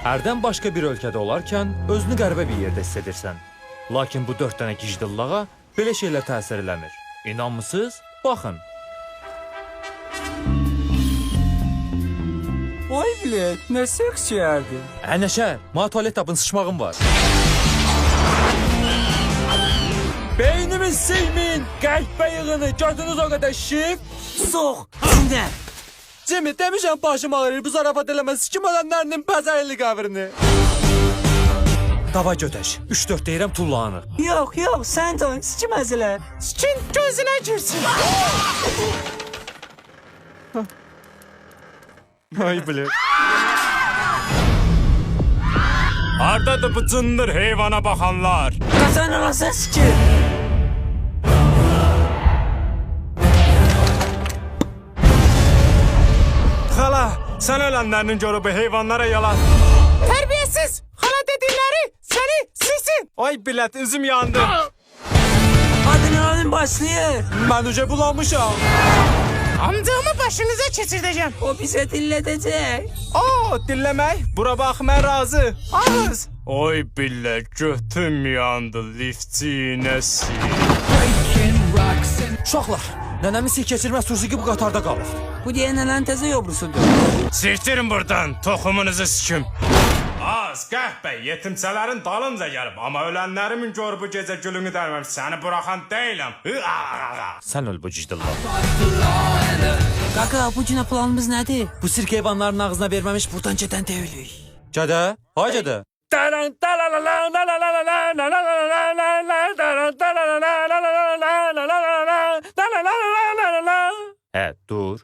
Ərdən başqa bir ölkədə olarkən özünü qəribə bir yerdə hiss edirsən. Lakin bu 4 dənə gicdillağa belə şeylər təsir eləmir. İnanmısınız? Baxın. Oy bilet, nə seks yerdi? Nəşər, mənə tualet tapın, sıçmağım var. Beynimin silmin, qəlbə yığını, gördünüz o qədər şif. Soğ, içində. Cemi, demişəm başım ağrır, bu zarafat eləməz, sikim adamlarının pəzərli qəbrini. Dava götəş, 3-4 deyirəm tullanır. Yox, sən tanı, sikim əzələr. Sikin gözünə girsin. Ay bilir. Hardadır bu cındır heyvana baxanlar? Qazan arasın sikim. Xala, sən ölənlərinin görüb heyvanlara yalan. Tərbiyəsiz, xala dedikləri səni silsin. Ay bilet, üzüm yandı. Adrenalin başlayır. Mən uca bulanmışam. Amcamı başınıza keçirdəcəm. O bizə dillədəcək. O, dinləmək, bura bax, mən razı. Ağız. Oy bilə, götüm yandı, liftçinəsi. Uşaqlar, nənəmin sil keçirməz tursiki bu qatarda qalır. Bu deyənələn təzə yobrusudur. Siktirin buradan, toxumunuzu sikim. Az, qəhbə, yetimçələrin dalınca gəlib. Amma ölənlərimin gör bu gecə gülünü dərməm, səni buraxan deyiləm. Sən öl bu gicdillah. Qaqa, bu günə planımız nədir? Bu sirk heyvanların ağzına verməmiş buradan gedən deyilik. Gədə, hay gədə. Hə, dur.